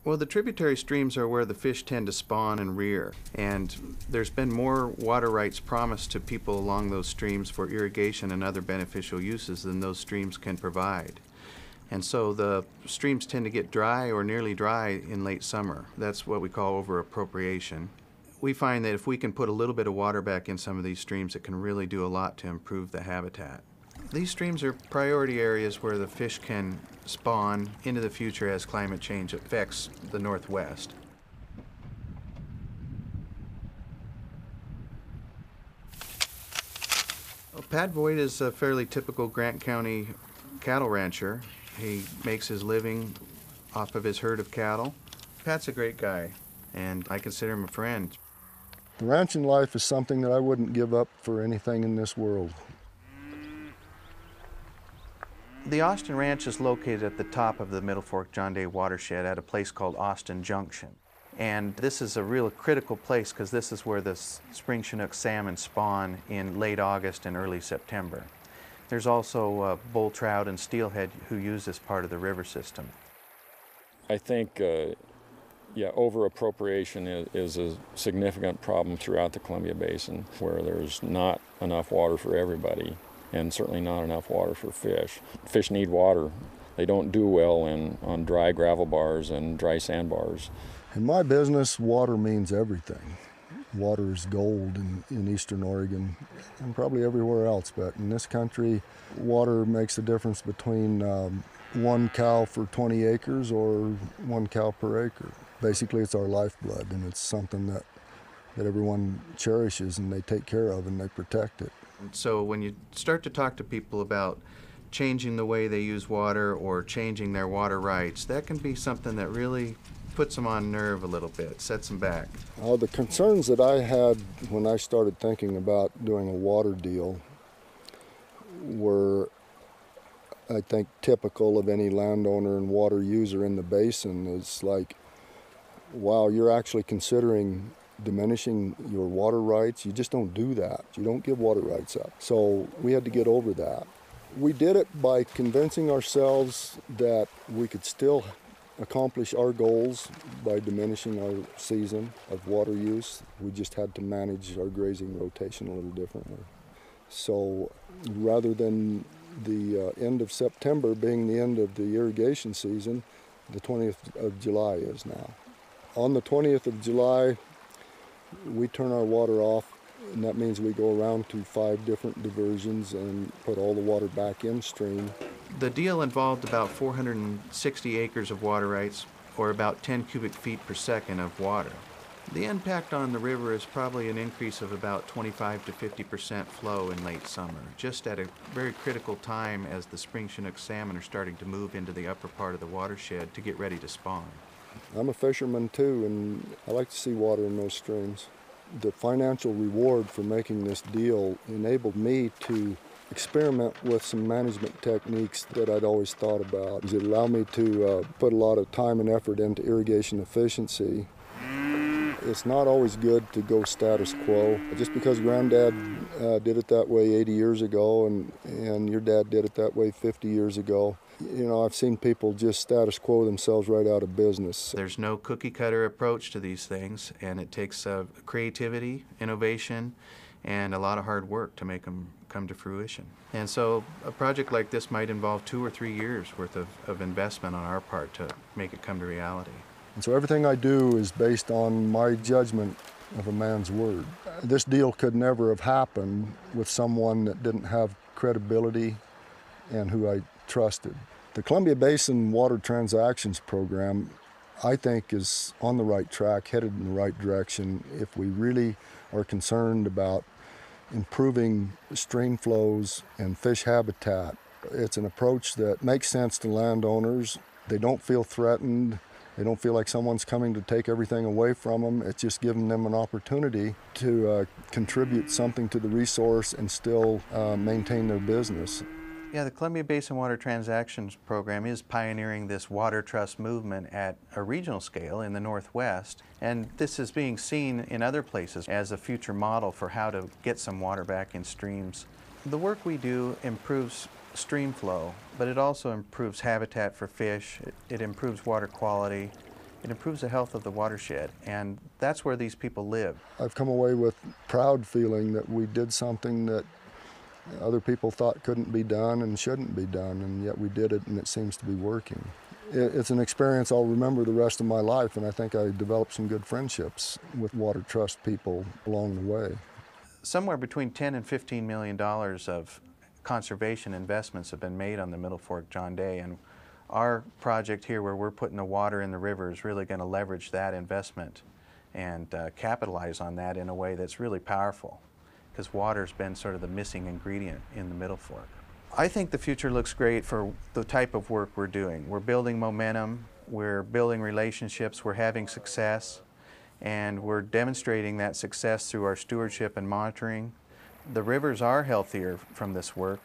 Well, the tributary streams are where the fish tend to spawn and rear, and there's been more water rights promised to people along those streams for irrigation and other beneficial uses than those streams can provide. And so the streams tend to get dry or nearly dry in late summer. That's what we call over-appropriation. We find that if we can put a little bit of water back in some of these streams, it can really do a lot to improve the habitat. These streams are priority areas where the fish can spawn into the future as climate change affects the Northwest. Well, Pat Voigt is a fairly typical Grant County cattle rancher. He makes his living off of his herd of cattle. Pat's a great guy, and I consider him a friend. The ranching life is something that I wouldn't give up for anything in this world. The Austin Ranch is located at the top of the Middle Fork John Day watershed at a place called Austin Junction. And this is a real critical place because this is where the spring Chinook salmon spawn in late August and early September. There's also bull trout and steelhead who use this part of the river system. I think over-appropriation is a significant problem throughout the Columbia Basin, where there's not enough water for everybody, and certainly not enough water for fish. Fish need water. They don't do well on dry gravel bars and dry sandbars. In my business, water means everything. Water is gold in eastern Oregon and probably everywhere else, but in this country, water makes the difference between 1 cow for 20 acres or 1 cow per acre. Basically, it's our lifeblood, and it's something that everyone cherishes and they take care of and they protect it. So when you start to talk to people about changing the way they use water or changing their water rights, that can be something that really puts them on nerve a little bit, sets them back. The concerns that I had when I started thinking about doing a water deal were, I think, typical of any landowner and water user in the basin. Is like, wow, you're actually considering diminishing your water rights. You just don't do that. You don't give water rights up. So we had to get over that. We did it by convincing ourselves that we could still accomplish our goals by diminishing our season of water use. We just had to manage our grazing rotation a little differently. So rather than the end of September being the end of the irrigation season, the 20th of July is now. On the 20th of July, we turn our water off, and that means we go around to 5 different diversions and put all the water back in stream. The deal involved about 460 acres of water rights, or about 10 cubic feet per second of water. The impact on the river is probably an increase of about 25 to 50% flow in late summer, just at a very critical time as the spring Chinook salmon are starting to move into the upper part of the watershed to get ready to spawn. I'm a fisherman too, and I like to see water in those streams. The financial reward for making this deal enabled me to experiment with some management techniques that I'd always thought about. It allowed me to put a lot of time and effort into irrigation efficiency. It's not always good to go status quo. Just because Granddad did it that way 80 years ago and your dad did it that way 50 years ago, you know, I've seen people just status quo themselves right out of business. There's no cookie cutter approach to these things, and it takes creativity, innovation, and a lot of hard work to make them come to fruition. And so a project like this might involve 2 or 3 years worth of investment on our part to make it come to reality. And so everything I do is based on my judgment of a man's word. This deal could never have happened with someone that didn't have credibility and who I trusted. The Columbia Basin Water Transactions Program, I think, is on the right track, headed in the right direction if we really are concerned about improving stream flows and fish habitat. It's an approach that makes sense to landowners. They don't feel threatened. They don't feel like someone's coming to take everything away from them. It's just giving them an opportunity to contribute something to the resource and still maintain their business. Yeah, the Columbia Basin Water Transactions Program is pioneering this water trust movement at a regional scale in the Northwest, and this is being seen in other places as a future model for how to get some water back in streams. The work we do improves stream flow, but it also improves habitat for fish, it improves water quality, it improves the health of the watershed, and that's where these people live. I've come away with proud feeling that we did something that other people thought couldn't be done and shouldn't be done, and yet we did it, and it seems to be working. It's an experience I'll remember the rest of my life, and I think I developed some good friendships with Water Trust people along the way. Somewhere between $10 and $15 million of conservation investments have been made on the Middle Fork John Day, and our project here where we're putting the water in the river is really going to leverage that investment and capitalize on that in a way that's really powerful, because water's been sort of the missing ingredient in the Middle Fork. I think the future looks great for the type of work we're doing. We're building momentum, we're building relationships, we're having success, and we're demonstrating that success through our stewardship and monitoring. The rivers are healthier from this work.